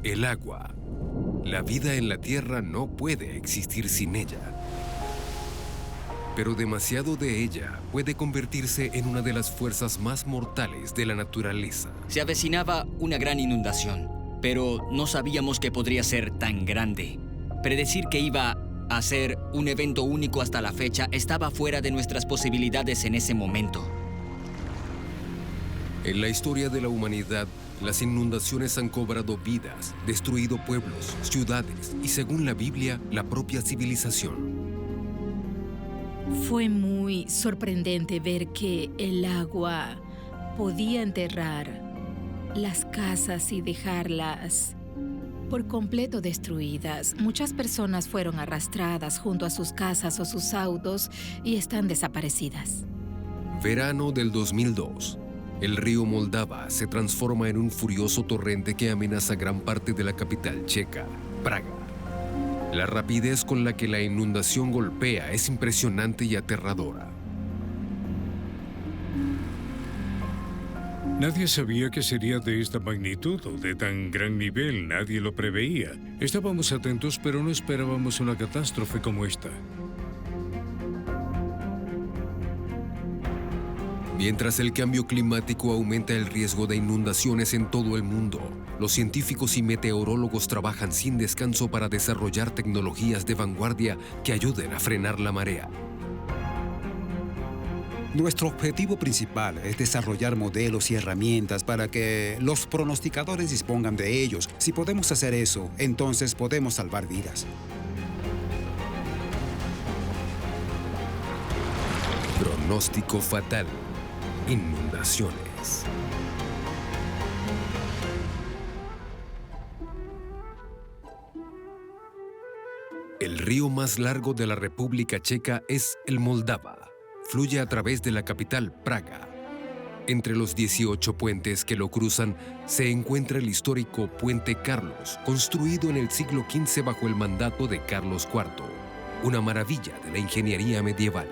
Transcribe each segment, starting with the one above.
El agua. La vida en la Tierra no puede existir sin ella. Pero demasiado de ella puede convertirse en una de las fuerzas más mortales de la naturaleza. Se avecinaba una gran inundación, pero no sabíamos que podría ser tan grande. Predecir que iba a ser un evento único hasta la fecha estaba fuera de nuestras posibilidades en ese momento. En la historia de la humanidad, las inundaciones han cobrado vidas, destruido pueblos, ciudades y, según la Biblia, la propia civilización. Fue muy sorprendente ver que el agua podía enterrar las casas y dejarlas por completo destruidas. Muchas personas fueron arrastradas junto a sus casas o sus autos y están desaparecidas. Verano del 2002. El río Moldava se transforma en un furioso torrente que amenaza gran parte de la capital checa, Praga. La rapidez con la que la inundación golpea es impresionante y aterradora. Nadie sabía que sería de esta magnitud o de tan gran nivel, nadie lo preveía. Estábamos atentos, pero no esperábamos una catástrofe como esta. Mientras el cambio climático aumenta el riesgo de inundaciones en todo el mundo, los científicos y meteorólogos trabajan sin descanso para desarrollar tecnologías de vanguardia que ayuden a frenar la marea. Nuestro objetivo principal es desarrollar modelos y herramientas para que los pronosticadores dispongan de ellos. Si podemos hacer eso, entonces podemos salvar vidas. Pronóstico fatal. Inundaciones. El río más largo de la República Checa es el Moldava. Fluye a través de la capital, Praga. Entre los 18 puentes que lo cruzan se encuentra el histórico Puente Carlos, construido en el siglo XV bajo el mandato de Carlos IV, una maravilla de la ingeniería medieval.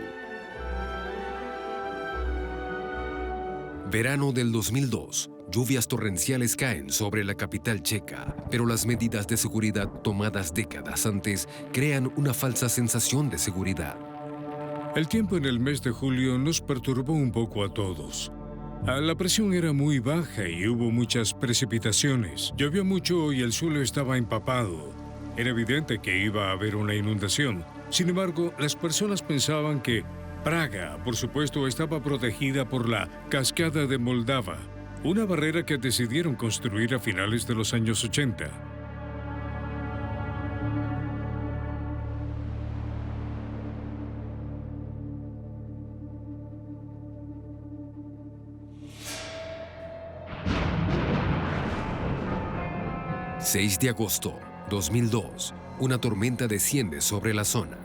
Verano del 2002. Lluvias torrenciales caen sobre la capital checa, pero las medidas de seguridad tomadas décadas antes crean una falsa sensación de seguridad. El tiempo en el mes de julio nos perturbó un poco a todos. La presión era muy baja y hubo muchas precipitaciones. Llovió mucho y el suelo estaba empapado. Era evidente que iba a haber una inundación. Sin embargo, las personas pensaban que Praga, por supuesto, estaba protegida por la Cascada de Moldava, una barrera que decidieron construir a finales de los años 80. ...6 de agosto, 2002... una tormenta desciende sobre la zona.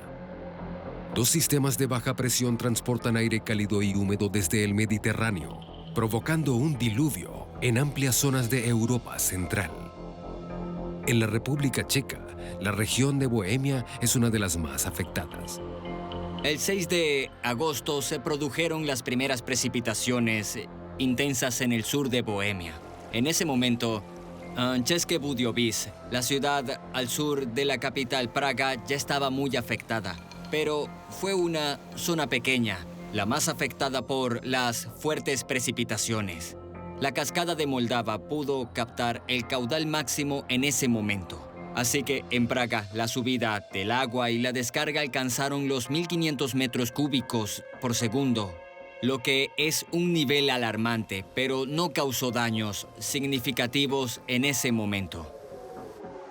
Dos sistemas de baja presión transportan aire cálido y húmedo desde el Mediterráneo, provocando un diluvio en amplias zonas de Europa Central. En la República Checa, la región de Bohemia es una de las más afectadas. El 6 de agosto se produjeron las primeras precipitaciones intensas en el sur de Bohemia. En ese momento, České Budějovice, la ciudad al sur de la capital Praga, ya estaba muy afectada. Pero fue una zona pequeña, la más afectada por las fuertes precipitaciones. La cascada de Moldava pudo captar el caudal máximo en ese momento. Así que en Praga la subida del agua y la descarga alcanzaron los 1.500 metros cúbicos por segundo, lo que es un nivel alarmante, pero no causó daños significativos en ese momento.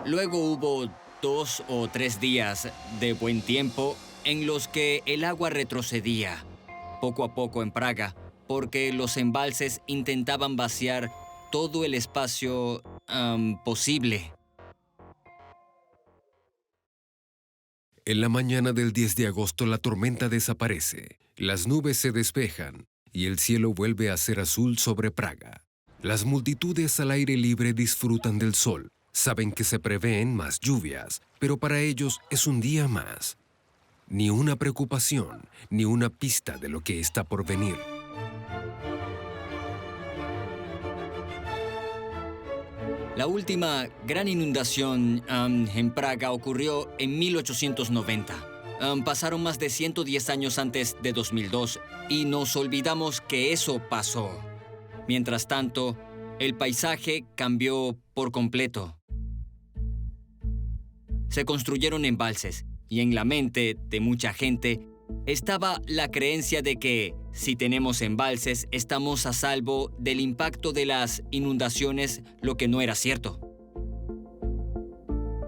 Luego hubo 2 o 3 días de buen tiempo en los que el agua retrocedía poco a poco en Praga, porque los embalses intentaban vaciar todo el espacio posible. En la mañana del 10 de agosto la tormenta desaparece, las nubes se despejan y el cielo vuelve a ser azul sobre Praga. Las multitudes al aire libre disfrutan del sol, saben que se prevén más lluvias, pero para ellos es un día más. Ni una preocupación, ni una pista de lo que está por venir. La última gran inundación en Praga ocurrió en 1890. Pasaron más de 110 años antes de 2002 y nos olvidamos que eso pasó. Mientras tanto, el paisaje cambió por completo. Se construyeron embalses y en la mente de mucha gente estaba la creencia de que si tenemos embalses estamos a salvo del impacto de las inundaciones, lo que no era cierto.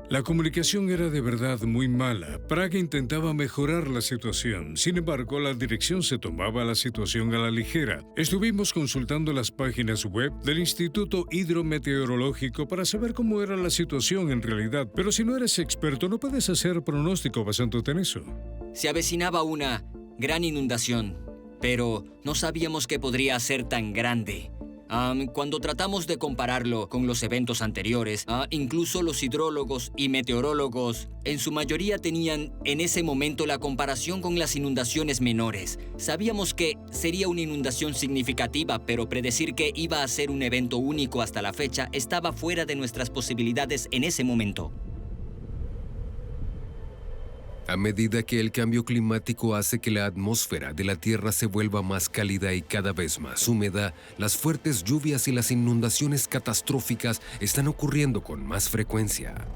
La comunicación era de verdad muy mala. Praga intentaba mejorar la situación. Sin embargo, la dirección se tomaba la situación a la ligera. Estuvimos consultando las páginas web del Instituto Hidrometeorológico para saber cómo era la situación en realidad. Pero si no eres experto, no puedes hacer pronóstico basándote en eso. Se avecinaba una gran inundación, pero no sabíamos que podría ser tan grande. Cuando tratamos de compararlo con los eventos anteriores, incluso los hidrólogos y meteorólogos en su mayoría tenían en ese momento la comparación con las inundaciones menores. Sabíamos que sería una inundación significativa, pero predecir que iba a ser un evento único hasta la fecha estaba fuera de nuestras posibilidades en ese momento. A medida que el cambio climático hace que la atmósfera de la Tierra se vuelva más cálida y cada vez más húmeda, las fuertes lluvias y las inundaciones catastróficas están ocurriendo con más frecuencia.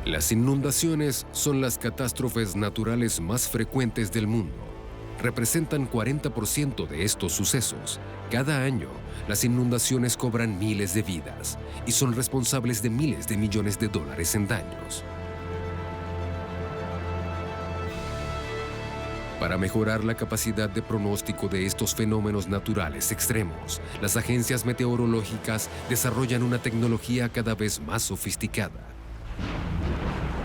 Las inundaciones son las catástrofes naturales más frecuentes del mundo. Representan 40% de estos sucesos. Cada año, las inundaciones cobran miles de vidas y son responsables de miles de millones de dólares en daños. Para mejorar la capacidad de pronóstico de estos fenómenos naturales extremos, las agencias meteorológicas desarrollan una tecnología cada vez más sofisticada.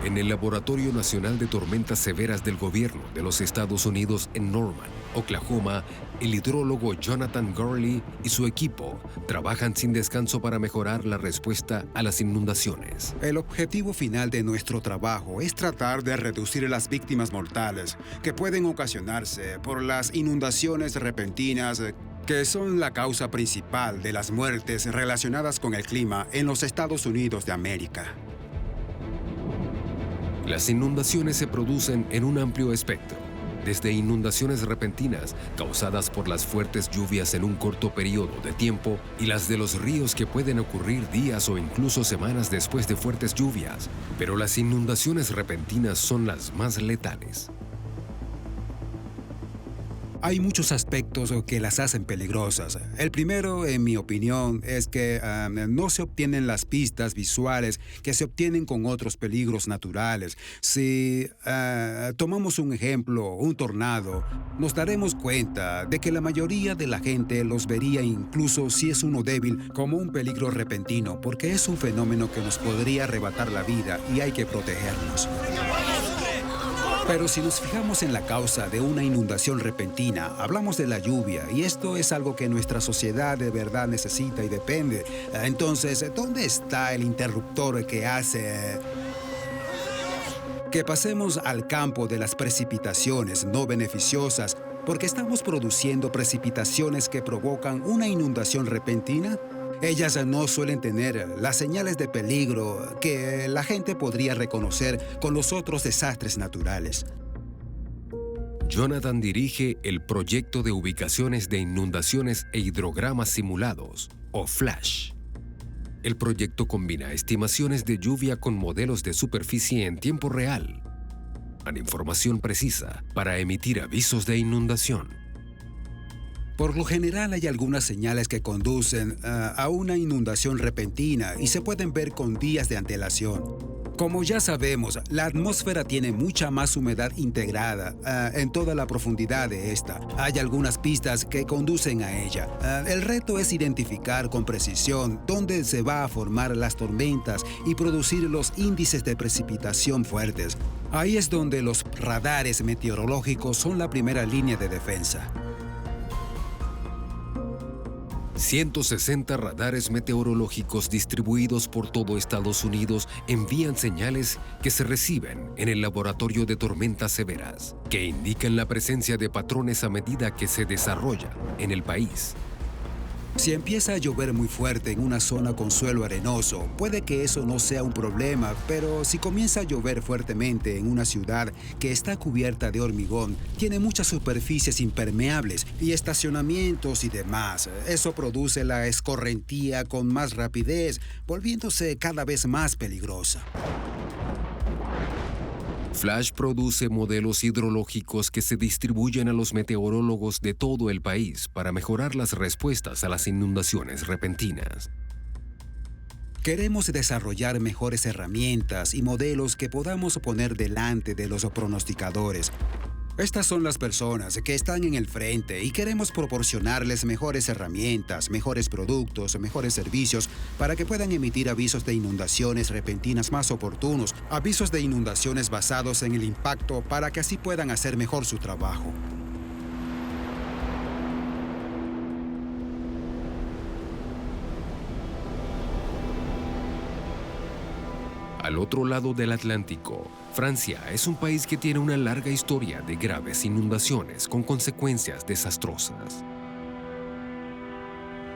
En el Laboratorio Nacional de Tormentas Severas del Gobierno de los Estados Unidos en Norman, Oklahoma, el hidrólogo Jonathan Gurley y su equipo trabajan sin descanso para mejorar la respuesta a las inundaciones. El objetivo final de nuestro trabajo es tratar de reducir las víctimas mortales que pueden ocasionarse por las inundaciones repentinas que son la causa principal de las muertes relacionadas con el clima en los Estados Unidos de América. Las inundaciones se producen en un amplio espectro, desde inundaciones repentinas causadas por las fuertes lluvias en un corto periodo de tiempo y las de los ríos que pueden ocurrir días o incluso semanas después de fuertes lluvias, pero las inundaciones repentinas son las más letales. Hay muchos aspectos que las hacen peligrosas. El primero, en mi opinión, es que no se obtienen las pistas visuales que se obtienen con otros peligros naturales. Si tomamos un ejemplo, un tornado, nos daremos cuenta de que la mayoría de la gente los vería, incluso si es uno débil, como un peligro repentino, porque es un fenómeno que nos podría arrebatar la vida y hay que protegernos. Pero si nos fijamos en la causa de una inundación repentina, hablamos de la lluvia, y esto es algo que nuestra sociedad de verdad necesita y depende. Entonces, ¿dónde está el interruptor que hace que pasemos al campo de las precipitaciones no beneficiosas porque estamos produciendo precipitaciones que provocan una inundación repentina? Ellas no suelen tener las señales de peligro que la gente podría reconocer con los otros desastres naturales. Jonathan dirige el Proyecto de Ubicaciones de Inundaciones e Hidrogramas Simulados, o FLASH. El proyecto combina estimaciones de lluvia con modelos de superficie en tiempo real, con información precisa para emitir avisos de inundación. Por lo general hay algunas señales que conducen a una inundación repentina y se pueden ver con días de antelación. Como ya sabemos, la atmósfera tiene mucha más humedad integrada en toda la profundidad de esta. Hay algunas pistas que conducen a ella. El reto es identificar con precisión dónde se va a formar las tormentas y producir los índices de precipitación fuertes. Ahí es donde los radares meteorológicos son la primera línea de defensa. 160 radares meteorológicos distribuidos por todo Estados Unidos envían señales que se reciben en el Laboratorio de Tormentas Severas, que indican la presencia de patrones a medida que se desarrollan en el país. Si empieza a llover muy fuerte en una zona con suelo arenoso, puede que eso no sea un problema, pero si comienza a llover fuertemente en una ciudad que está cubierta de hormigón, tiene muchas superficies impermeables y estacionamientos y demás, eso produce la escorrentía con más rapidez, volviéndose cada vez más peligrosa. Flash produce modelos hidrológicos que se distribuyen a los meteorólogos de todo el país para mejorar las respuestas a las inundaciones repentinas. Queremos desarrollar mejores herramientas y modelos que podamos poner delante de los pronosticadores. Estas son las personas que están en el frente y queremos proporcionarles mejores herramientas, mejores productos, mejores servicios para que puedan emitir avisos de inundaciones repentinas más oportunos, avisos de inundaciones basados en el impacto para que así puedan hacer mejor su trabajo. Al otro lado del Atlántico, Francia es un país que tiene una larga historia de graves inundaciones con consecuencias desastrosas.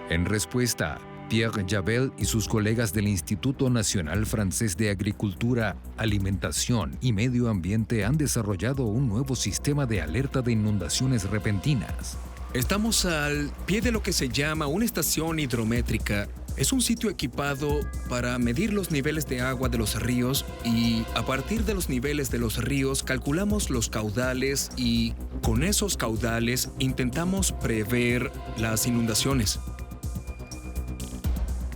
En respuesta, Pierre Javel y sus colegas del Instituto Nacional Francés de Agricultura, Alimentación y Medio Ambiente han desarrollado un nuevo sistema de alerta de inundaciones repentinas. Estamos al pie de lo que se llama una estación hidrométrica. Es un sitio equipado para medir los niveles de agua de los ríos y a partir de los niveles de los ríos calculamos los caudales y con esos caudales intentamos prever las inundaciones.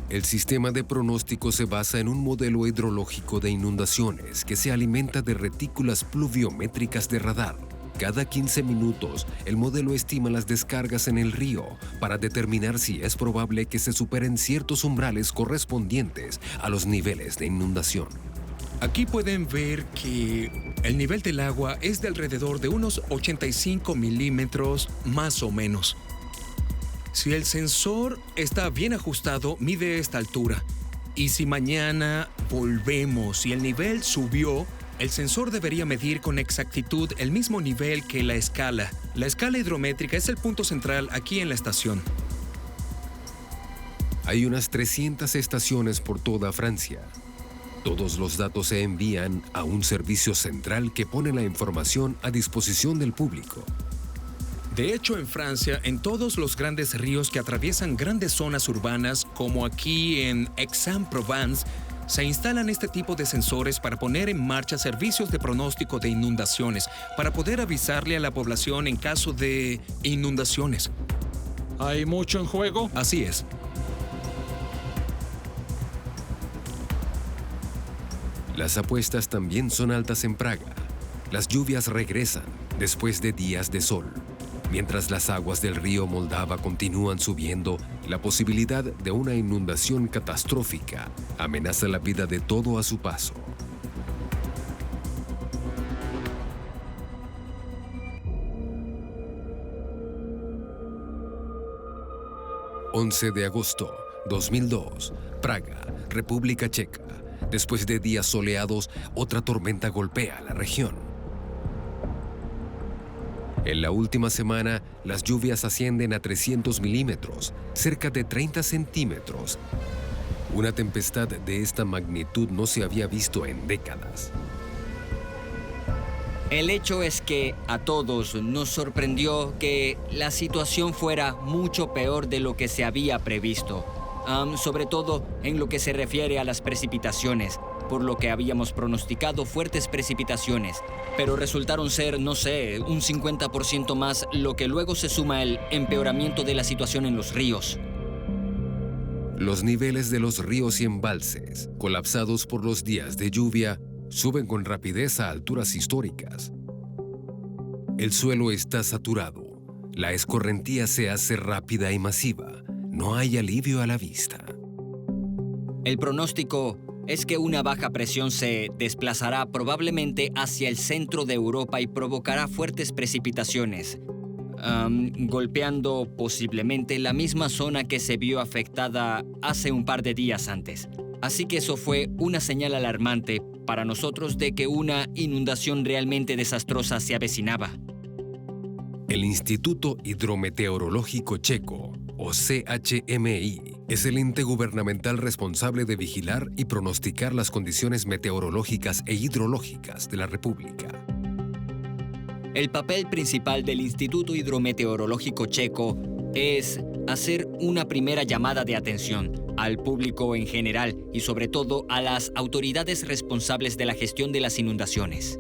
El sistema de pronóstico se basa en un modelo hidrológico de inundaciones que se alimenta de retículas pluviométricas de radar. Cada 15 minutos, el modelo estima las descargas en el río para determinar si es probable que se superen ciertos umbrales correspondientes a los niveles de inundación. Aquí pueden ver que el nivel del agua es de alrededor de unos 85 milímetros más o menos. Si el sensor está bien ajustado, mide esta altura. Y si mañana volvemos y el nivel subió, el sensor debería medir con exactitud el mismo nivel que la escala. La escala hidrométrica es el punto central aquí en la estación. Hay unas 300 estaciones por toda Francia. Todos los datos se envían a un servicio central que pone la información a disposición del público. De hecho, en Francia, en todos los grandes ríos que atraviesan grandes zonas urbanas, como aquí en Aix-en-Provence, se instalan este tipo de sensores para poner en marcha servicios de pronóstico de inundaciones, para poder avisarle a la población en caso de inundaciones. ¿Hay mucho en juego? Así es. Las apuestas también son altas en Praga. Las lluvias regresan después de días de sol. Mientras las aguas del río Moldava continúan subiendo, la posibilidad de una inundación catastrófica amenaza la vida de todo a su paso. ...11 de agosto, 2002, Praga, República Checa. Después de días soleados, otra tormenta golpea la región. En la última semana, las lluvias ascienden a 300 milímetros, cerca de 30 centímetros. Una tempestad de esta magnitud no se había visto en décadas. El hecho es que a todos nos sorprendió que la situación fuera mucho peor de lo que se había previsto, sobre todo en lo que se refiere a las precipitaciones, por lo que habíamos pronosticado fuertes precipitaciones, pero resultaron ser, no sé, un 50% más, lo que luego se suma el empeoramiento de la situación en los ríos. Los niveles de los ríos y embalses, colapsados por los días de lluvia, suben con rapidez a alturas históricas. El suelo está saturado, la escorrentía se hace rápida y masiva, no hay alivio a la vista. El pronóstico es que una baja presión se desplazará probablemente hacia el centro de Europa y provocará fuertes precipitaciones, golpeando posiblemente la misma zona que se vio afectada hace un par de días antes. Así que eso fue una señal alarmante para nosotros de que una inundación realmente desastrosa se avecinaba. El Instituto Hidrometeorológico Checo o CHMI, es el ente gubernamental responsable de vigilar y pronosticar las condiciones meteorológicas e hidrológicas de la República. El papel principal del Instituto Hidrometeorológico Checo es hacer una primera llamada de atención al público en general y sobre todo a las autoridades responsables de la gestión de las inundaciones.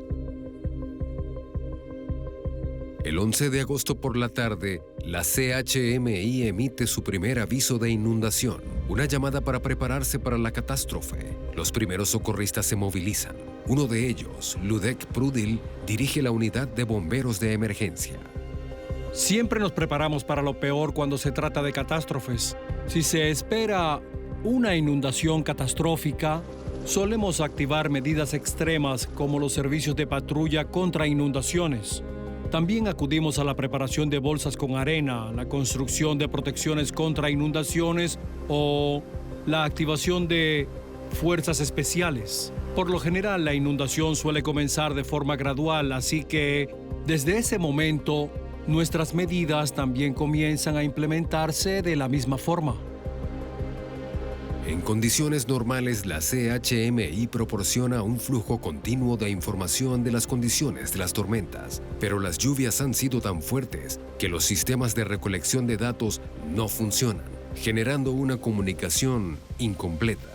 El 11 de agosto por la tarde, la CHMI emite su primer aviso de inundación, una llamada para prepararse para la catástrofe. Los primeros socorristas se movilizan. Uno de ellos, Ludek Prudil, dirige la unidad de bomberos de emergencia. Siempre nos preparamos para lo peor cuando se trata de catástrofes. Si se espera una inundación catastrófica, solemos activar medidas extremas como los servicios de patrulla contra inundaciones. También acudimos a la preparación de bolsas con arena, la construcción de protecciones contra inundaciones o la activación de fuerzas especiales. Por lo general, la inundación suele comenzar de forma gradual, así que desde ese momento, nuestras medidas también comienzan a implementarse de la misma forma. En condiciones normales, la CHMI proporciona un flujo continuo de información de las condiciones de las tormentas, pero las lluvias han sido tan fuertes que los sistemas de recolección de datos no funcionan, generando una comunicación incompleta.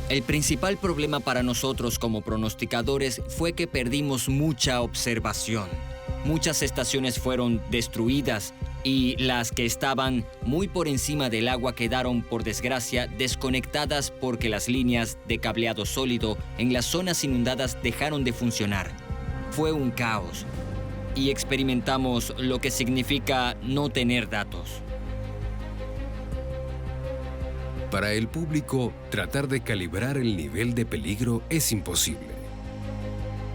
El principal problema para nosotros como pronosticadores fue que perdimos mucha observación. Muchas estaciones fueron destruidas y las que estaban muy por encima del agua quedaron, por desgracia, desconectadas porque las líneas de cableado sólido en las zonas inundadas dejaron de funcionar. Fue un caos y experimentamos lo que significa no tener datos. Para el público, tratar de calibrar el nivel de peligro es imposible.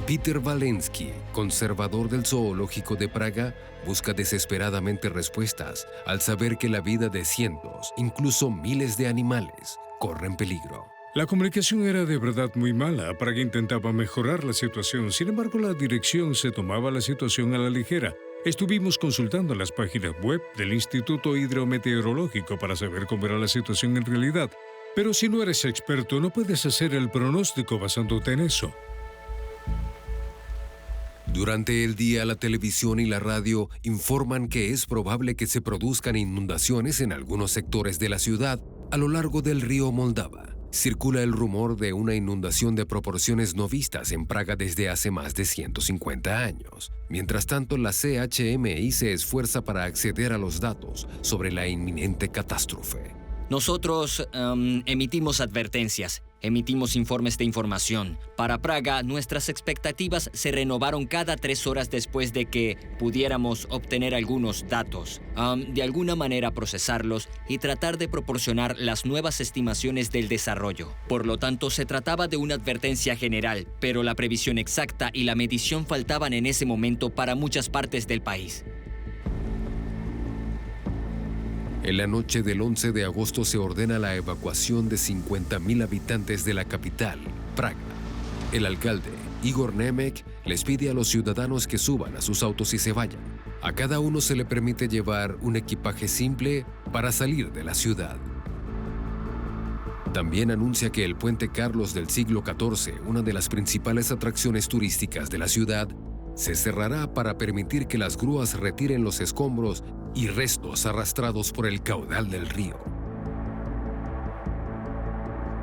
Peter Walensky, conservador del Zoológico de Praga, busca desesperadamente respuestas al saber que la vida de cientos, incluso miles de animales, corre en peligro. La comunicación era de verdad muy mala. Praga intentaba mejorar la situación. Sin embargo, la dirección se tomaba la situación a la ligera. Estuvimos consultando las páginas web del Instituto Hidrometeorológico para saber cómo era la situación en realidad. Pero si no eres experto, no puedes hacer el pronóstico basándote en eso. Durante el día, la televisión y la radio informan que es probable que se produzcan inundaciones en algunos sectores de la ciudad a lo largo del río Moldava. Circula el rumor de una inundación de proporciones no vistas en Praga desde hace más de 150 años. Mientras tanto, la CHMI se esfuerza para acceder a los datos sobre la inminente catástrofe. Nosotros emitimos advertencias, emitimos informes de información. Para Praga, nuestras expectativas se renovaron cada 3 horas después de que pudiéramos obtener algunos datos, de alguna manera procesarlos y tratar de proporcionar las nuevas estimaciones del desarrollo. Por lo tanto, se trataba de una advertencia general, pero la previsión exacta y la medición faltaban en ese momento para muchas partes del país. En la noche del 11 de agosto se ordena la evacuación de 50.000 habitantes de la capital, Praga. El alcalde, Igor Nemek, les pide a los ciudadanos que suban a sus autos y se vayan. A cada uno se le permite llevar un equipaje simple para salir de la ciudad. También anuncia que el Puente Carlos del siglo XIV, una de las principales atracciones turísticas de la ciudad, se cerrará para permitir que las grúas retiren los escombros y restos arrastrados por el caudal del río.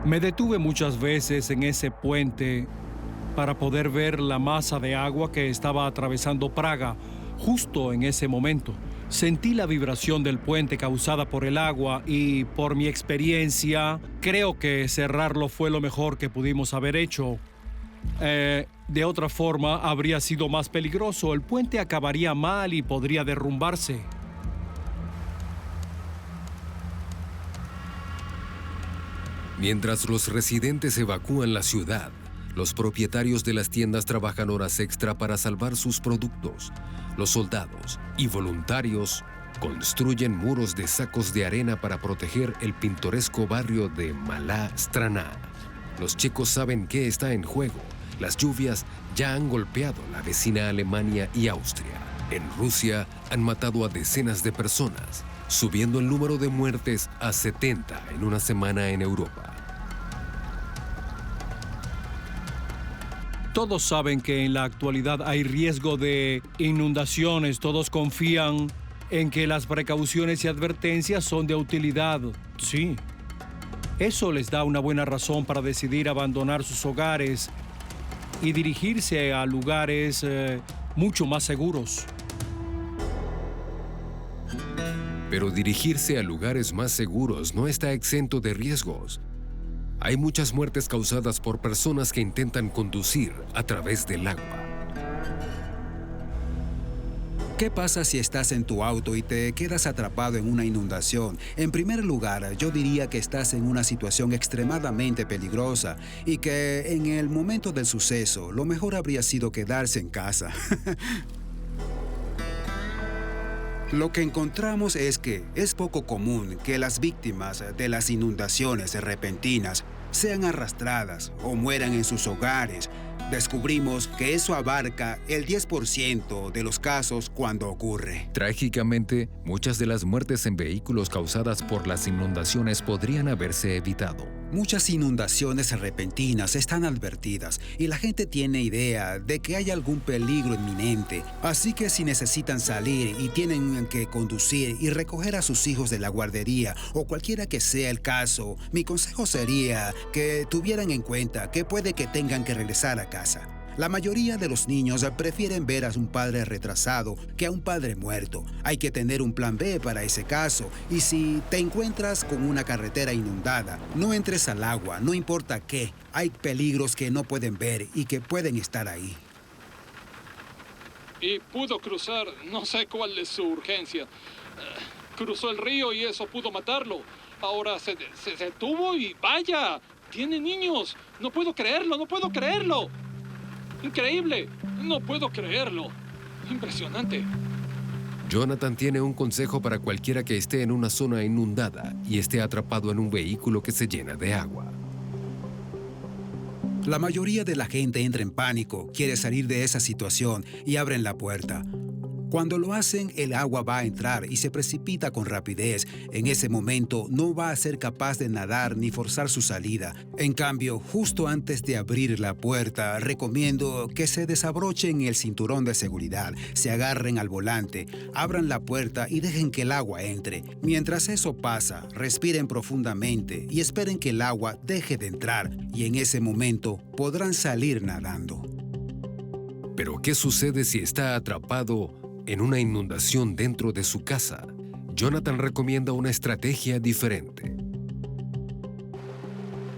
Me detuve muchas veces en ese puente para poder ver la masa de agua que estaba atravesando Praga justo en ese momento. Sentí la vibración del puente causada por el agua y, por mi experiencia, creo que cerrarlo fue lo mejor que pudimos haber hecho. De otra forma, habría sido más peligroso. El puente acabaría mal y podría derrumbarse. Mientras los residentes evacúan la ciudad, los propietarios de las tiendas trabajan horas extra para salvar sus productos. Los soldados y voluntarios construyen muros de sacos de arena para proteger el pintoresco barrio de Malá Strana. Los checos saben qué está en juego. Las lluvias ya han golpeado la vecina Alemania y Austria. En Rusia han matado a decenas de personas. subiendo el número de muertes a 70 en una semana en Europa. Todos saben que en la actualidad hay riesgo de inundaciones. Todos confían en que las precauciones y advertencias son de utilidad. Sí. Eso les da una buena razón para decidir abandonar sus hogares y dirigirse a lugares mucho más seguros. Pero dirigirse a lugares más seguros no está exento de riesgos. Hay muchas muertes causadas por personas que intentan conducir a través del agua. ¿Qué pasa si estás en tu auto y te quedas atrapado en una inundación? En primer lugar, yo diría que estás en una situación extremadamente peligrosa y que en el momento del suceso, lo mejor habría sido quedarse en casa. Lo que encontramos es que es poco común que las víctimas de las inundaciones repentinas sean arrastradas o mueran en sus hogares. Descubrimos que eso abarca el 10% de los casos cuando ocurre. Trágicamente, muchas de las muertes en vehículos causadas por las inundaciones podrían haberse evitado. Muchas inundaciones repentinas están advertidas y la gente tiene idea de que hay algún peligro inminente. Así que si necesitan salir y tienen que conducir y recoger a sus hijos de la guardería o cualquiera que sea el caso, mi consejo sería que tuvieran en cuenta que puede que tengan que regresar a casa. La mayoría de los niños prefieren ver a un padre retrasado que a un padre muerto. Hay que tener un plan B para ese caso. Y si te encuentras con una carretera inundada, no entres al agua, no importa qué. Hay peligros que no pueden ver y que pueden estar ahí. Y pudo cruzar, no sé cuál es su urgencia. Cruzó el río y eso pudo matarlo. Ahora se detuvo y vaya, tiene niños. No puedo creerlo, no puedo creerlo. ¡Increíble! No puedo creerlo. Impresionante. Jonathan tiene un consejo para cualquiera que esté en una zona inundada y esté atrapado en un vehículo que se llena de agua. La mayoría de la gente entra en pánico, quiere salir de esa situación y abren la puerta. Cuando lo hacen, el agua va a entrar y se precipita con rapidez. En ese momento no va a ser capaz de nadar ni forzar su salida. En cambio, justo antes de abrir la puerta, recomiendo que se desabrochen el cinturón de seguridad, se agarren al volante, abran la puerta y dejen que el agua entre. Mientras eso pasa, respiren profundamente y esperen que el agua deje de entrar y en ese momento podrán salir nadando. Pero ¿qué sucede si está atrapado en una inundación dentro de su casa? Jonathan recomienda una estrategia diferente.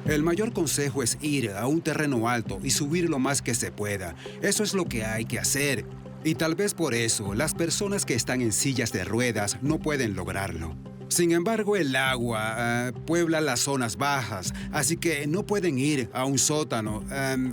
El mayor consejo es ir a un terreno alto y subir lo más que se pueda. Eso es lo que hay que hacer. Y tal vez por eso las personas que están en sillas de ruedas no pueden lograrlo. Sin embargo, el agua puebla las zonas bajas, así que no pueden ir a un sótano.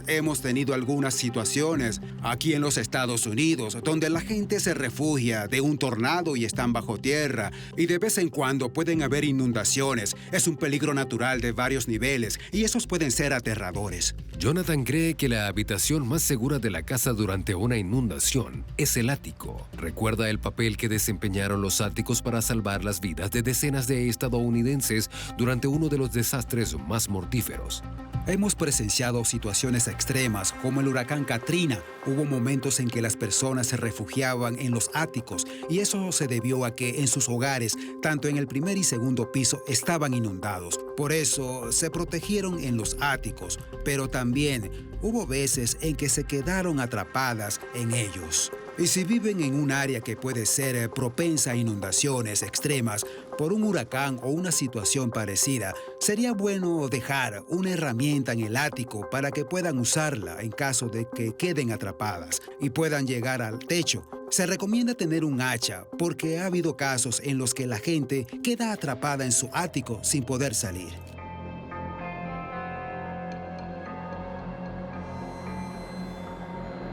Hemos tenido algunas situaciones aquí en los Estados Unidos donde la gente se refugia de un tornado y están bajo tierra. Y de vez en cuando pueden haber inundaciones. Es un peligro natural de varios niveles y esos pueden ser aterradores. Jonathan cree que la habitación más segura de la casa durante una inundación es el ático. Recuerda el papel que desempeñaron los áticos para salvar las vidas de decenas de estadounidenses durante uno de los desastres más mortíferos. Hemos presenciado situaciones extremas como el huracán Katrina. Hubo momentos en que las personas se refugiaban en los áticos y eso se debió a que en sus hogares, tanto en el primer y segundo piso, estaban inundados. Por eso se protegieron en los áticos, pero también hubo veces en que se quedaron atrapadas en ellos. Y si viven en un área que puede ser propensa a inundaciones extremas por un huracán o una situación parecida, sería bueno dejar una herramienta en el ático para que puedan usarla en caso de que queden atrapadas y puedan llegar al techo. Se recomienda tener un hacha porque ha habido casos en los que la gente queda atrapada en su ático sin poder salir.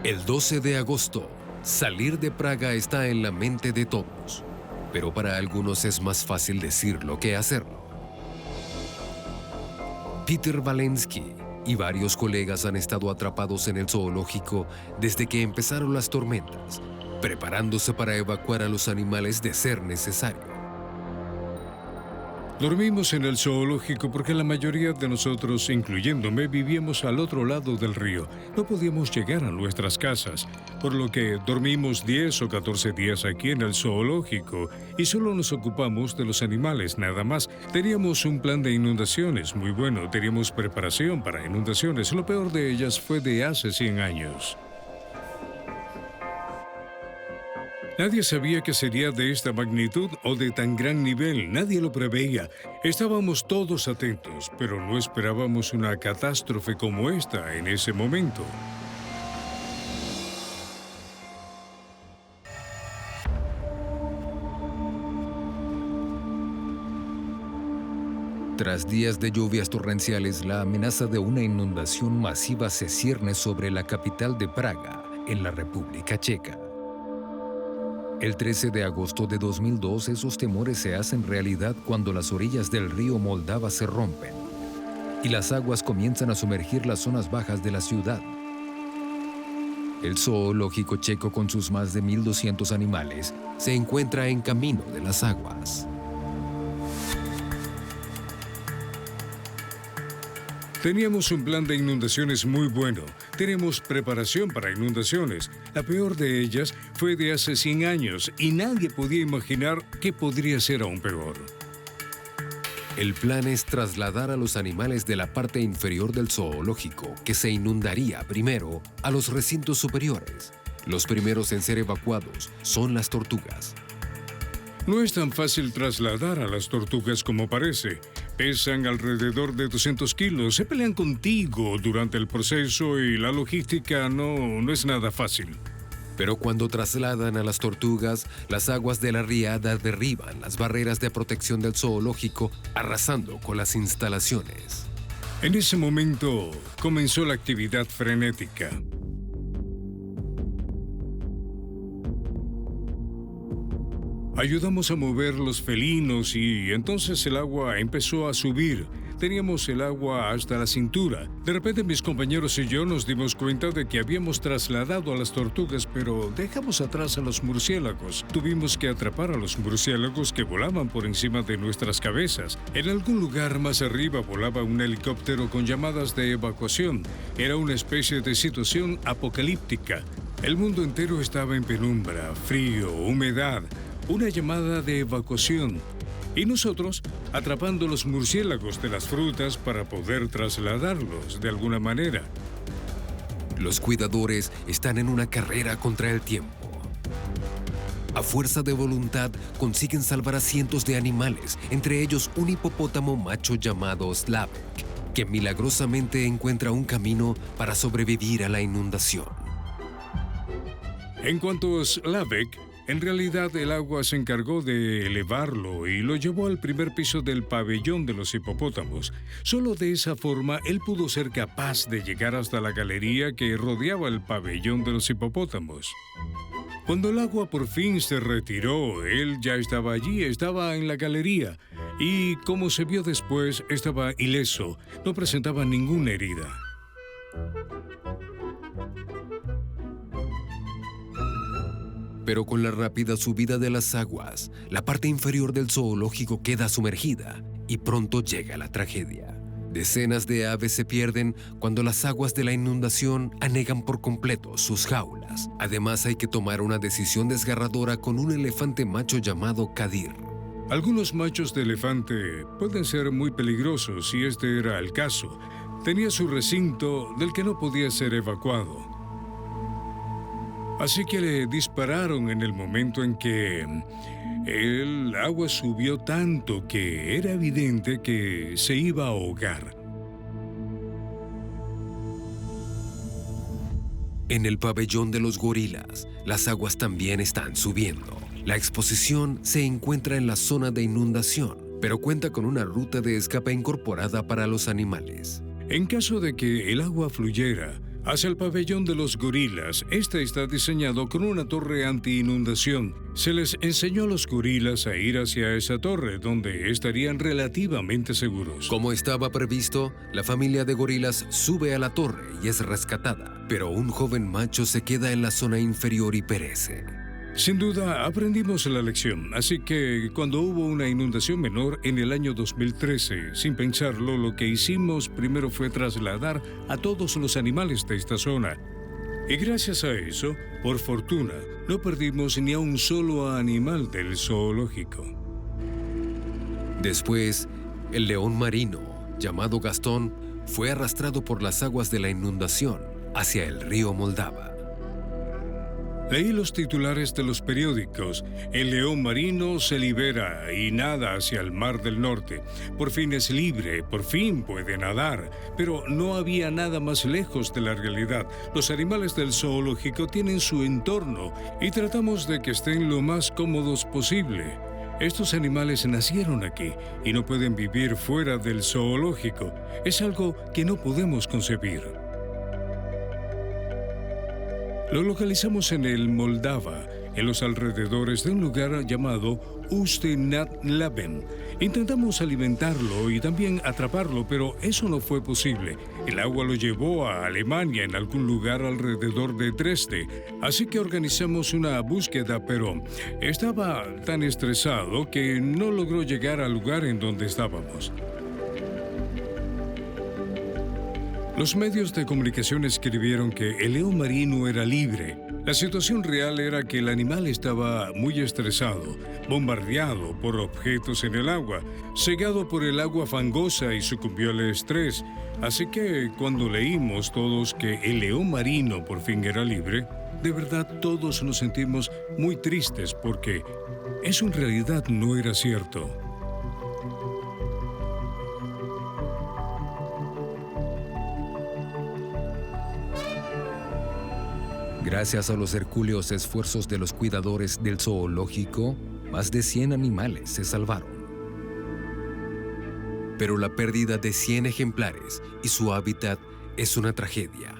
El 12 de agosto, salir de Praga está en la mente de todos, pero para algunos es más fácil decirlo que hacerlo. Peter Walensky y varios colegas han estado atrapados en el zoológico desde que empezaron las tormentas, preparándose para evacuar a los animales de ser necesario. Dormimos en el zoológico porque la mayoría de nosotros, incluyéndome, vivíamos al otro lado del río. No podíamos llegar a nuestras casas, por lo que dormimos 10 o 14 días aquí en el zoológico y solo nos ocupamos de los animales, nada más. Teníamos un plan de inundaciones muy bueno, teníamos preparación para inundaciones. Lo peor de ellas fue de hace 100 años. Nadie sabía que sería de esta magnitud o de tan gran nivel. Nadie lo preveía. Estábamos todos atentos, pero no esperábamos una catástrofe como esta en ese momento. Tras días de lluvias torrenciales, la amenaza de una inundación masiva se cierne sobre la capital de Praga, en la República Checa. El 13 de agosto de 2002, esos temores se hacen realidad cuando las orillas del río Moldava se rompen y las aguas comienzan a sumergir las zonas bajas de la ciudad. El zoológico checo, con sus más de 1.200 animales, se encuentra en camino de las aguas. Teníamos un plan de inundaciones muy bueno. Tenemos preparación para inundaciones. La peor de ellas fue de hace 100 años y nadie podía imaginar qué podría ser aún peor. El plan es trasladar a los animales de la parte inferior del zoológico, que se inundaría primero, a los recintos superiores. Los primeros en ser evacuados son las tortugas. No es tan fácil trasladar a las tortugas como parece. Pesan alrededor de 200 kilos, se pelean contigo durante el proceso y la logística no es nada fácil. Pero cuando trasladan a las tortugas, las aguas de la riada derriban las barreras de protección del zoológico, arrasando con las instalaciones. En ese momento comenzó la actividad frenética. Ayudamos a mover los felinos y entonces el agua empezó a subir. Teníamos el agua hasta la cintura. De repente mis compañeros y yo nos dimos cuenta de que habíamos trasladado a las tortugas, pero dejamos atrás a los murciélagos. Tuvimos que atrapar a los murciélagos que volaban por encima de nuestras cabezas. En algún lugar más arriba volaba un helicóptero con llamadas de evacuación. Era una especie de situación apocalíptica. El mundo entero estaba en penumbra, frío, humedad. Una llamada de evacuación. Y nosotros atrapando los murciélagos de las frutas para poder trasladarlos de alguna manera. Los cuidadores están en una carrera contra el tiempo. A fuerza de voluntad consiguen salvar a cientos de animales, entre ellos un hipopótamo macho llamado Slavek, que milagrosamente encuentra un camino para sobrevivir a la inundación. En cuanto a Slavek, en realidad el agua se encargó de elevarlo y lo llevó al primer piso del pabellón de los hipopótamos. Solo de esa forma él pudo ser capaz de llegar hasta la galería que rodeaba el pabellón de los hipopótamos. Cuando el agua por fin se retiró, él ya estaba allí, estaba en la galería y, como se vio después, estaba ileso, no presentaba ninguna herida. Pero con la rápida subida de las aguas, la parte inferior del zoológico queda sumergida y pronto llega la tragedia. Decenas de aves se pierden cuando las aguas de la inundación anegan por completo sus jaulas. Además, hay que tomar una decisión desgarradora con un elefante macho llamado Kadir. Algunos machos de elefante pueden ser muy peligrosos y este era el caso. Tenía su recinto del que no podía ser evacuado. Así que le dispararon en el momento en que el agua subió tanto que era evidente que se iba a ahogar. En el pabellón de los gorilas, las aguas también están subiendo. La exposición se encuentra en la zona de inundación, pero cuenta con una ruta de escape incorporada para los animales. En caso de que el agua fluyera hacia el pabellón de los gorilas, este está diseñado con una torre anti-inundación. Se les enseñó a los gorilas a ir hacia esa torre, donde estarían relativamente seguros. Como estaba previsto, la familia de gorilas sube a la torre y es rescatada, pero un joven macho se queda en la zona inferior y perece. Sin duda, aprendimos la lección, así que cuando hubo una inundación menor en el año 2013, sin pensarlo, lo que hicimos primero fue trasladar a todos los animales de esta zona. Y gracias a eso, por fortuna, no perdimos ni a un solo animal del zoológico. Después, el león marino, llamado Gastón, fue arrastrado por las aguas de la inundación hacia el río Moldava. Leí los titulares de los periódicos. El león marino se libera y nada hacia el Mar del Norte. Por fin es libre, por fin puede nadar. Pero no había nada más lejos de la realidad. Los animales del zoológico tienen su entorno y tratamos de que estén lo más cómodos posible. Estos animales nacieron aquí y no pueden vivir fuera del zoológico. Es algo que no podemos concebir. Lo localizamos en el Moldava, en los alrededores de un lugar llamado Ustenat-Laben. Intentamos alimentarlo y también atraparlo, pero eso no fue posible. El agua lo llevó a Alemania, en algún lugar alrededor de Dresde. Así que organizamos una búsqueda, pero estaba tan estresado que no logró llegar al lugar en donde estábamos. Los medios de comunicación escribieron que el león marino era libre. La situación real era que el animal estaba muy estresado, bombardeado por objetos en el agua, cegado por el agua fangosa y sucumbió al estrés. Así que cuando leímos todos que el león marino por fin era libre, de verdad todos nos sentimos muy tristes porque eso en realidad no era cierto. Gracias a los hercúleos esfuerzos de los cuidadores del zoológico, más de 100 animales se salvaron. Pero la pérdida de 100 ejemplares y su hábitat es una tragedia.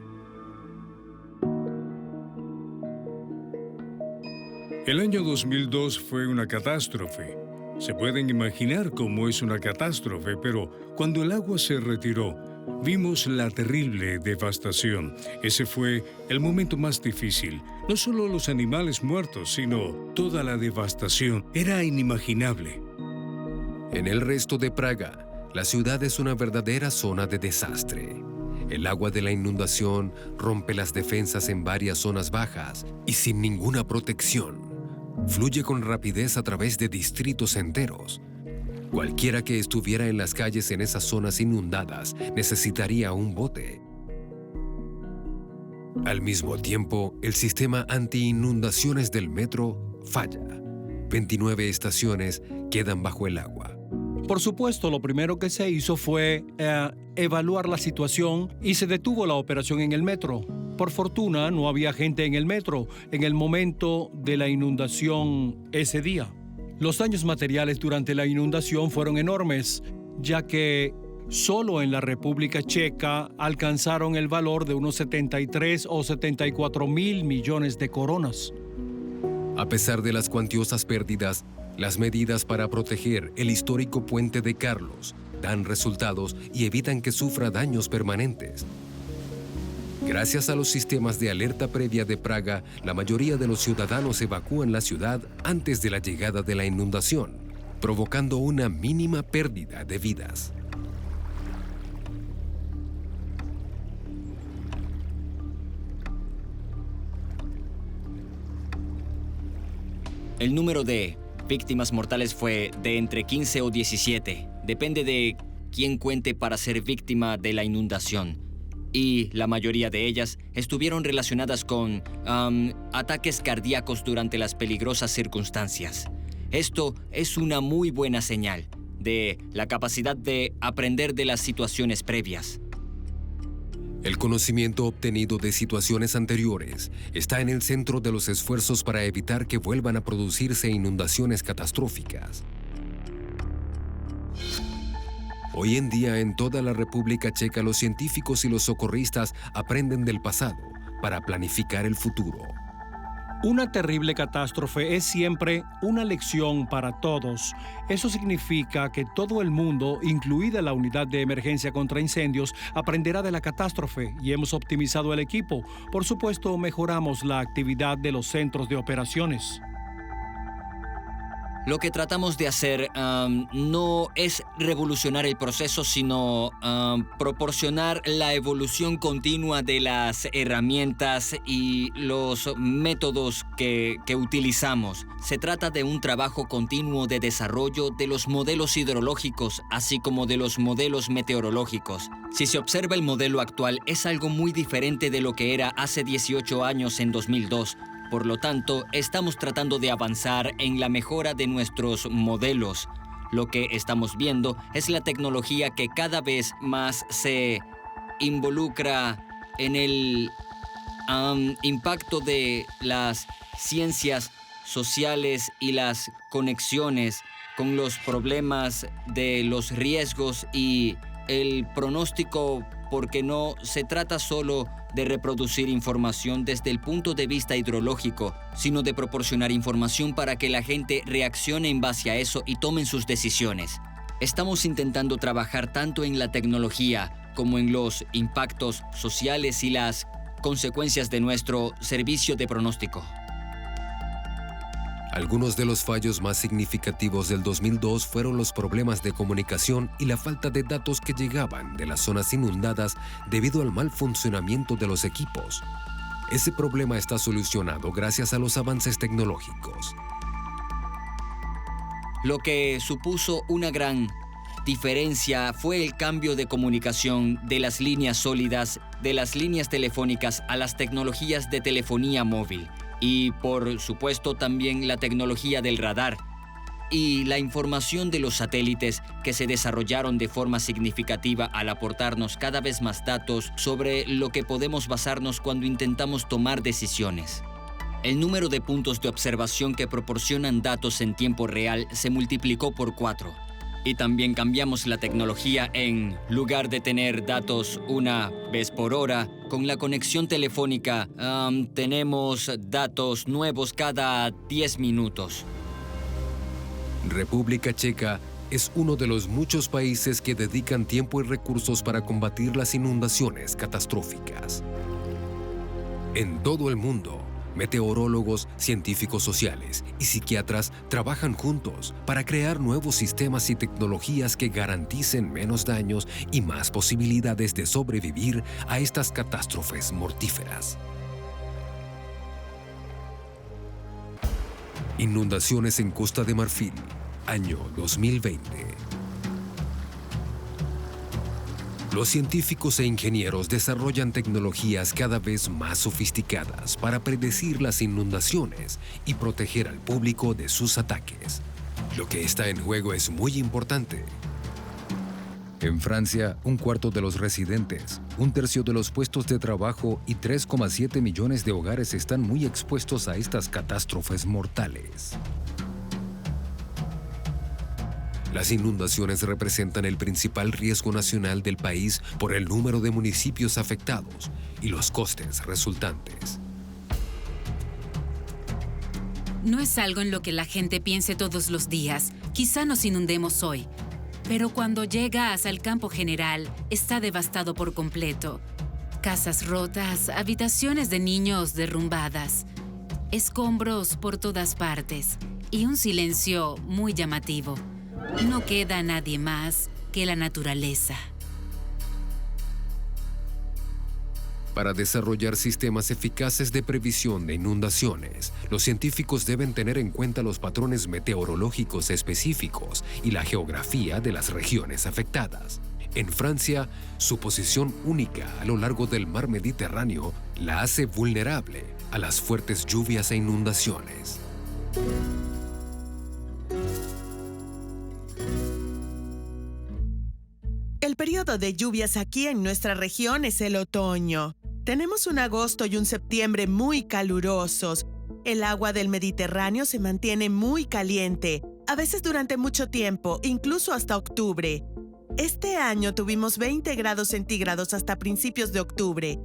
El año 2002 fue una catástrofe. Se pueden imaginar cómo es una catástrofe, pero cuando el agua se retiró, vimos la terrible devastación. Ese fue el momento más difícil. No solo los animales muertos, sino toda la devastación. Era inimaginable. En el resto de Praga, la ciudad es una verdadera zona de desastre. El agua de la inundación rompe las defensas en varias zonas bajas y sin ninguna protección. Fluye con rapidez a través de distritos enteros. Cualquiera que estuviera en las calles en esas zonas inundadas necesitaría un bote. Al mismo tiempo, el sistema anti-inundaciones del metro falla. 29 estaciones quedan bajo el agua. Por supuesto, lo primero que se hizo fue evaluar la situación y se detuvo la operación en el metro. Por fortuna, no había gente en el metro en el momento de la inundación ese día. Los daños materiales durante la inundación fueron enormes, ya que solo en la República Checa alcanzaron el valor de unos 73 o 74 mil millones de coronas. A pesar de las cuantiosas pérdidas, las medidas para proteger el histórico puente de Karlos dan resultados y evitan que sufra daños permanentes. Gracias a los sistemas de alerta previa de Praga, la mayoría de los ciudadanos evacúan la ciudad antes de la llegada de la inundación, provocando una mínima pérdida de vidas. El número de víctimas mortales fue de entre 15 o 17. Depende de quién cuente para ser víctima de la inundación. Y la mayoría de ellas estuvieron relacionadas con ataques cardíacos durante las peligrosas circunstancias. Esto es una muy buena señal de la capacidad de aprender de las situaciones previas. El conocimiento obtenido de situaciones anteriores está en el centro de los esfuerzos para evitar que vuelvan a producirse inundaciones catastróficas. Hoy en día, en toda la República Checa, los científicos y los socorristas aprenden del pasado para planificar el futuro. Una terrible catástrofe es siempre una lección para todos. Eso significa que todo el mundo, incluida la unidad de emergencia contra incendios, aprenderá de la catástrofe y hemos optimizado el equipo. Por supuesto, mejoramos la actividad de los centros de operaciones. Lo que tratamos de hacer no es revolucionar el proceso, sino proporcionar la evolución continua de las herramientas y los métodos que utilizamos. Se trata de un trabajo continuo de desarrollo de los modelos hidrológicos, así como de los modelos meteorológicos. Si se observa el modelo actual, es algo muy diferente de lo que era hace 18 años en 2002. Por lo tanto, estamos tratando de avanzar en la mejora de nuestros modelos. Lo que estamos viendo es la tecnología que cada vez más se involucra en el impacto de las ciencias sociales y las conexiones con los problemas de los riesgos y el pronóstico, porque no se trata solo de reproducir información desde el punto de vista hidrológico, sino de proporcionar información para que la gente reaccione en base a eso y tomen sus decisiones. Estamos intentando trabajar tanto en la tecnología como en los impactos sociales y las consecuencias de nuestro servicio de pronóstico. Algunos de los fallos más significativos del 2002 fueron los problemas de comunicación y la falta de datos que llegaban de las zonas inundadas debido al mal funcionamiento de los equipos. Ese problema está solucionado gracias a los avances tecnológicos. Lo que supuso una gran diferencia fue el cambio de comunicación de las líneas sólidas, de las líneas telefónicas a las tecnologías de telefonía móvil. Y, por supuesto, también la tecnología del radar y la información de los satélites que se desarrollaron de forma significativa al aportarnos cada vez más datos sobre lo que podemos basarnos cuando intentamos tomar decisiones. El número de puntos de observación que proporcionan datos en tiempo real se multiplicó por 4. Y también cambiamos la tecnología en lugar de tener datos una vez por hora, con la conexión telefónica tenemos datos nuevos cada 10 minutos. República Checa es uno de los muchos países que dedican tiempo y recursos para combatir las inundaciones catastróficas. En todo el mundo, meteorólogos, científicos sociales y psiquiatras trabajan juntos para crear nuevos sistemas y tecnologías que garanticen menos daños y más posibilidades de sobrevivir a estas catástrofes mortíferas. Inundaciones en Costa de Marfil, año 2020. Los científicos e ingenieros desarrollan tecnologías cada vez más sofisticadas para predecir las inundaciones y proteger al público de sus ataques. Lo que está en juego es muy importante. En Francia, un cuarto de los residentes, un tercio de los puestos de trabajo y 3,7 millones de hogares están muy expuestos a estas catástrofes mortales. Las inundaciones representan el principal riesgo nacional del país por el número de municipios afectados y los costes resultantes. No es algo en lo que la gente piense todos los días. Quizá nos inundemos hoy, pero cuando llegas al campo general, está devastado por completo. Casas rotas, habitaciones de niños derrumbadas, escombros por todas partes y un silencio muy llamativo. No queda nadie más que la naturaleza. Para desarrollar sistemas eficaces de previsión de inundaciones, los científicos deben tener en cuenta los patrones meteorológicos específicos y la geografía de las regiones afectadas. En Francia, su posición única a lo largo del mar Mediterráneo la hace vulnerable a las fuertes lluvias e inundaciones. El periodo de lluvias aquí en nuestra región es el otoño. Tenemos un agosto y un septiembre muy calurosos. El agua del Mediterráneo se mantiene muy caliente, a veces durante mucho tiempo, incluso hasta octubre. Este año tuvimos 20 grados centígrados hasta principios de octubre.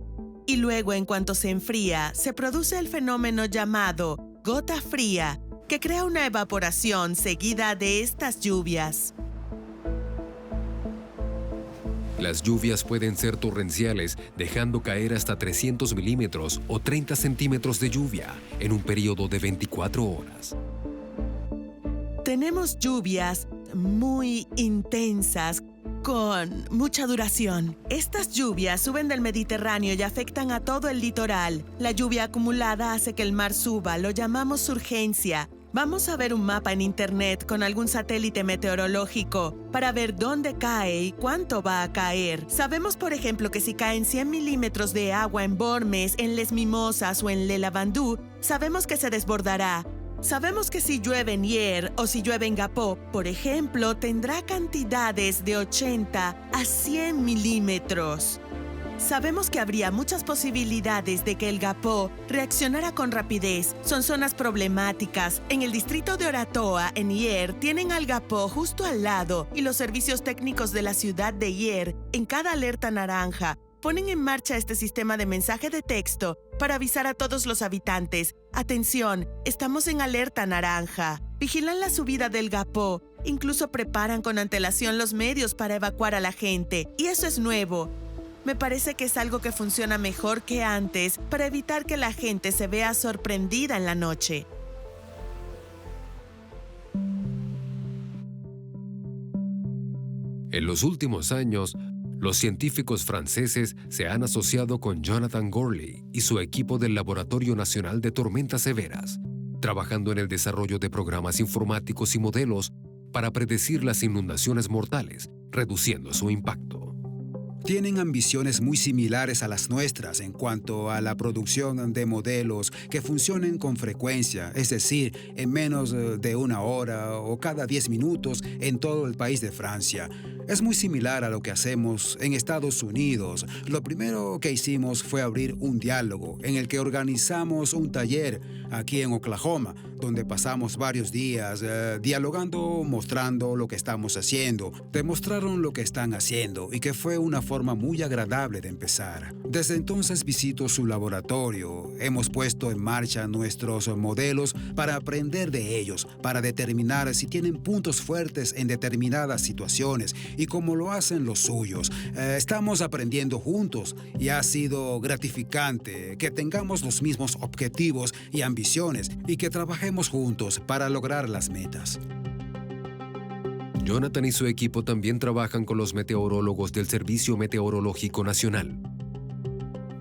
y luego, en cuanto se enfría, se produce el fenómeno llamado gota fría, que crea una evaporación seguida de estas lluvias. Las lluvias pueden ser torrenciales, dejando caer hasta 300 milímetros o 30 centímetros de lluvia en un periodo de 24 horas. Tenemos lluvias muy intensas con mucha duración. Estas lluvias suben del Mediterráneo y afectan a todo el litoral. La lluvia acumulada hace que el mar suba, lo llamamos surgencia. Vamos a ver un mapa en internet con algún satélite meteorológico para ver dónde cae y cuánto va a caer. Sabemos, por ejemplo, que si caen 100 milímetros de agua en Bormes, en Les Mimosas o en Le Lavandou, sabemos que se desbordará. Sabemos que si llueve en Hyères o si llueve en Gapó, por ejemplo, tendrá cantidades de 80 a 100 milímetros. Sabemos que habría muchas posibilidades de que el Gapó reaccionara con rapidez. Son zonas problemáticas. En el distrito de Oratoa, en Hyères, tienen al Gapó justo al lado y los servicios técnicos de la ciudad de Hyères, en cada alerta naranja, ponen en marcha este sistema de mensaje de texto para avisar a todos los habitantes. Atención, estamos en alerta naranja. Vigilan la subida del Gapó. Incluso preparan con antelación los medios para evacuar a la gente. Y eso es nuevo. Me parece que es algo que funciona mejor que antes para evitar que la gente se vea sorprendida en la noche. En los últimos años, los científicos franceses se han asociado con Jonathan Gourley y su equipo del Laboratorio Nacional de Tormentas Severas, trabajando en el desarrollo de programas informáticos y modelos para predecir las inundaciones mortales, reduciendo su impacto. Tienen ambiciones muy similares a las nuestras en cuanto a la producción de modelos que funcionen con frecuencia, es decir, en menos de una hora o cada 10 minutos en todo el país de Francia. Es muy similar a lo que hacemos en Estados Unidos. Lo primero que hicimos fue abrir un diálogo en el que organizamos un taller aquí en Oklahoma, donde pasamos varios días dialogando, mostrando lo que estamos haciendo. Demostraron lo que están haciendo y que fue una forma muy agradable de empezar. Desde entonces visito su laboratorio. Hemos puesto en marcha nuestros modelos para aprender de ellos, para determinar si tienen puntos fuertes en determinadas situaciones y cómo lo hacen los suyos. Estamos aprendiendo juntos y ha sido gratificante que tengamos los mismos objetivos y ambiciones y que trabajemos juntos para lograr las metas. Jonathan y su equipo también trabajan con los meteorólogos del Servicio Meteorológico Nacional.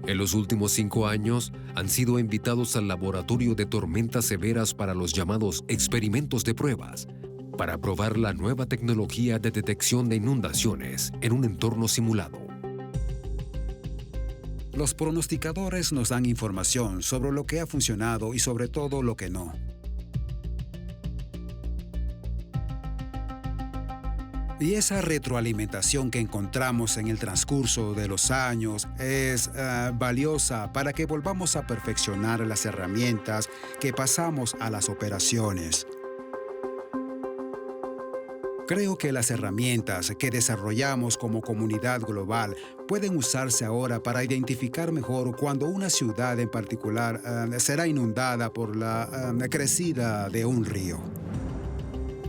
En los últimos 5 años, han sido invitados al Laboratorio de Tormentas Severas para los llamados experimentos de pruebas, para probar la nueva tecnología de detección de inundaciones en un entorno simulado. Los pronosticadores nos dan información sobre lo que ha funcionado y sobre todo lo que no. Y esa retroalimentación que encontramos en el transcurso de los años es valiosa para que volvamos a perfeccionar las herramientas que pasamos a las operaciones. Creo que las herramientas que desarrollamos como comunidad global pueden usarse ahora para identificar mejor cuando una ciudad en particular será inundada por la crecida de un río.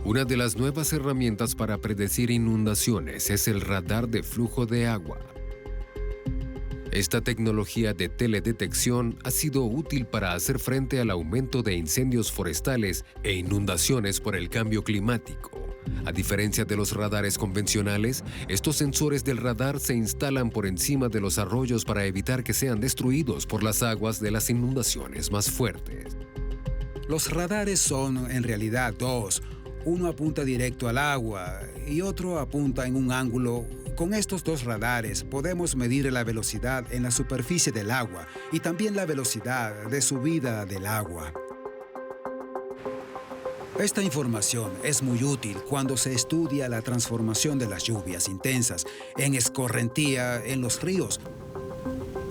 Una de las nuevas herramientas para predecir inundaciones es el radar de flujo de agua. Esta tecnología de teledetección ha sido útil para hacer frente al aumento de incendios forestales e inundaciones por el cambio climático. A diferencia de los radares convencionales, estos sensores del radar se instalan por encima de los arroyos para evitar que sean destruidos por las aguas de las inundaciones más fuertes. Los radares son en realidad dos. Uno apunta directo al agua y otro apunta en un ángulo. Con estos dos radares podemos medir la velocidad en la superficie del agua y también la velocidad de subida del agua. Esta información es muy útil cuando se estudia la transformación de las lluvias intensas en escorrentía en los ríos.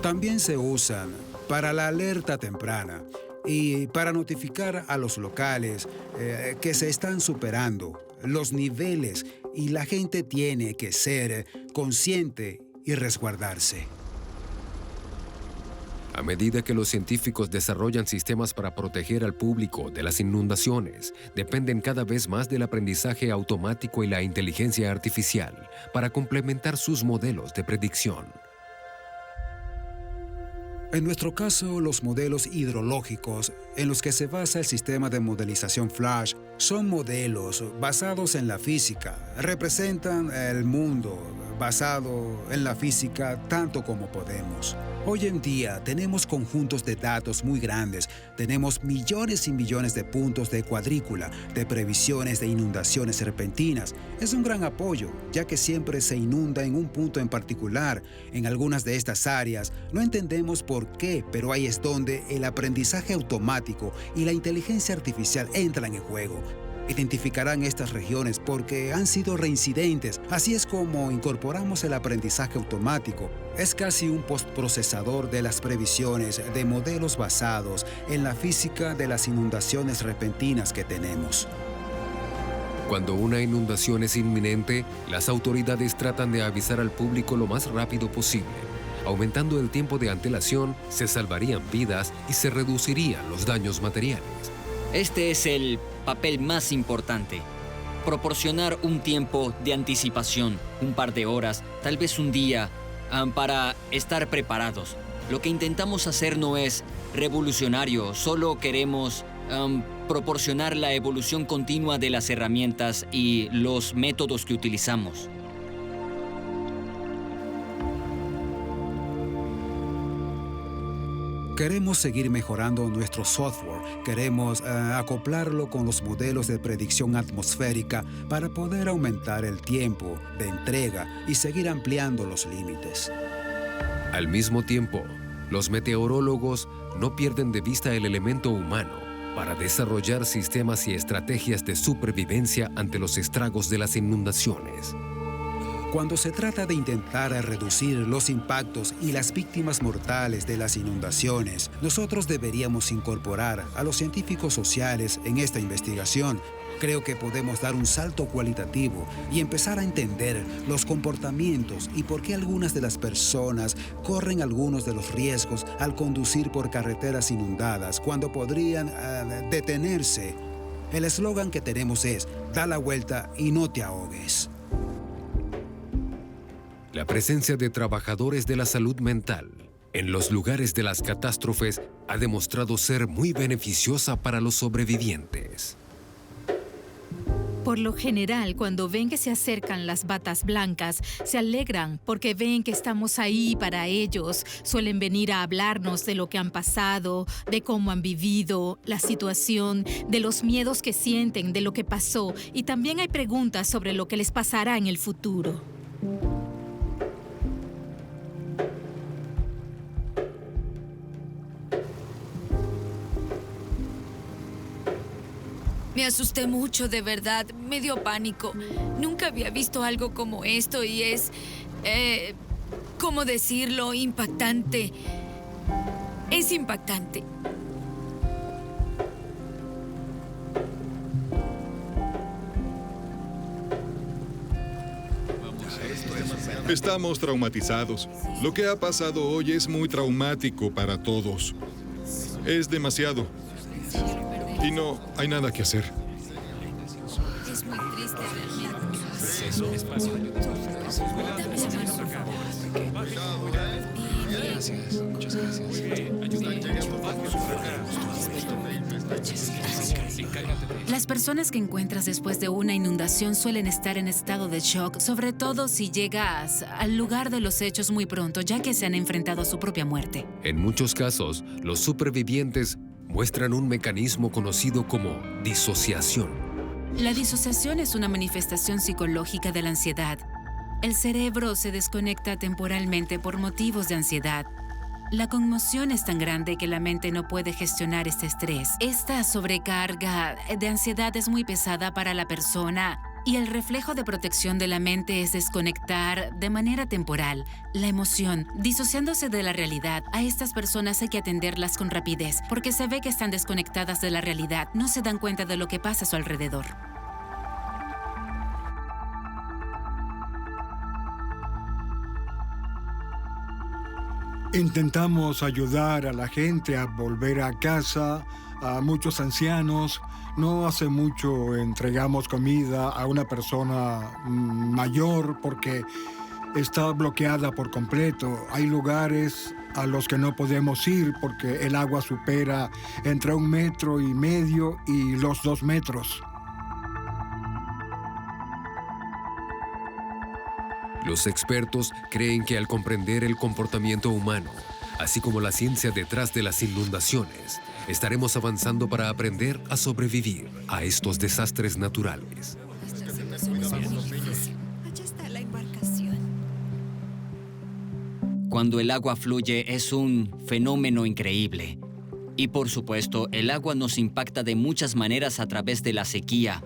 También se usan para la alerta temprana y para notificar a los locales que se están superando los niveles y la gente tiene que ser consciente y resguardarse. A medida que los científicos desarrollan sistemas para proteger al público de las inundaciones, dependen cada vez más del aprendizaje automático y la inteligencia artificial para complementar sus modelos de predicción. En nuestro caso, los modelos hidrológicos en los que se basa el sistema de modelización Flash son modelos basados en la física. Representan el mundo basado en la física tanto como podemos. Hoy en día tenemos conjuntos de datos muy grandes. Tenemos millones y millones de puntos de cuadrícula, de previsiones de inundaciones repentinas. Es un gran apoyo, ya que siempre se inunda en un punto en particular. En algunas de estas áreas no entendemos por qué, pero ahí es donde el aprendizaje automático y la inteligencia artificial entran en juego. Identificarán estas regiones porque han sido reincidentes. Así es como incorporamos el aprendizaje automático. Es casi un postprocesador de las previsiones de modelos basados en la física de las inundaciones repentinas que tenemos. Cuando una inundación es inminente, las autoridades tratan de avisar al público lo más rápido posible. Aumentando el tiempo de antelación, se salvarían vidas y se reducirían los daños materiales. Este es el papel más importante. Proporcionar un tiempo de anticipación, un par de horas, tal vez un día, para estar preparados. Lo que intentamos hacer no es revolucionario, solo queremos proporcionar la evolución continua de las herramientas y los métodos que utilizamos. Queremos seguir mejorando nuestro software, queremos acoplarlo con los modelos de predicción atmosférica para poder aumentar el tiempo de entrega y seguir ampliando los límites. Al mismo tiempo, los meteorólogos no pierden de vista el elemento humano para desarrollar sistemas y estrategias de supervivencia ante los estragos de las inundaciones. Cuando se trata de intentar reducir los impactos y las víctimas mortales de las inundaciones, nosotros deberíamos incorporar a los científicos sociales en esta investigación. Creo que podemos dar un salto cualitativo y empezar a entender los comportamientos y por qué algunas de las personas corren algunos de los riesgos al conducir por carreteras inundadas cuando podrían detenerse. El eslogan que tenemos es: da la vuelta y no te ahogues. La presencia de trabajadores de la salud mental en los lugares de las catástrofes ha demostrado ser muy beneficiosa para los sobrevivientes. Por lo general, cuando ven que se acercan las batas blancas, se alegran porque ven que estamos ahí para ellos. Suelen venir a hablarnos de lo que han pasado, de cómo han vivido, la situación, de los miedos que sienten, de lo que pasó. Y también hay preguntas sobre lo que les pasará en el futuro. Me asusté mucho, de verdad. Me dio pánico. Nunca había visto algo como esto y es, ¿cómo decirlo? Impactante. Es impactante. Estamos traumatizados. Lo que ha pasado hoy es muy traumático para todos. Es demasiado. Y no hay nada que hacer. Es muy triste realmente. Gracias. Muchas gracias. Las personas que encuentras después de una inundación suelen estar en estado de shock, sobre todo si llegas al lugar de los hechos muy pronto, ya que se han enfrentado a su propia muerte. En muchos casos, los supervivientes muestran un mecanismo conocido como disociación. La disociación es una manifestación psicológica de la ansiedad. El cerebro se desconecta temporalmente por motivos de ansiedad. La conmoción es tan grande que la mente no puede gestionar este estrés. Esta sobrecarga de ansiedad es muy pesada para la persona y el reflejo de protección de la mente es desconectar de manera temporal la emoción, disociándose de la realidad. A estas personas hay que atenderlas con rapidez porque se ve que están desconectadas de la realidad, no se dan cuenta de lo que pasa a su alrededor. Intentamos ayudar a la gente a volver a casa, a muchos ancianos. No hace mucho entregamos comida a una persona mayor porque está bloqueada por completo. Hay lugares a los que no podemos ir porque el agua supera entre 1,5 metros y los 2 metros. Los expertos creen que al comprender el comportamiento humano, así como la ciencia detrás de las inundaciones, estaremos avanzando para aprender a sobrevivir a estos desastres naturales. Allá está la embarcación. Cuando el agua fluye es un fenómeno increíble. Y por supuesto, el agua nos impacta de muchas maneras a través de la sequía,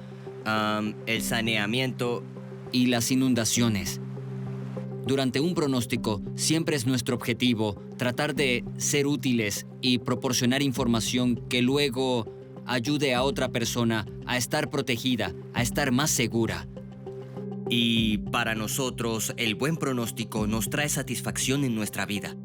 el saneamiento y las inundaciones. Durante un pronóstico, siempre es nuestro objetivo tratar de ser útiles y proporcionar información que luego ayude a otra persona a estar protegida, a estar más segura. Y para nosotros, el buen pronóstico nos trae satisfacción en nuestra vida.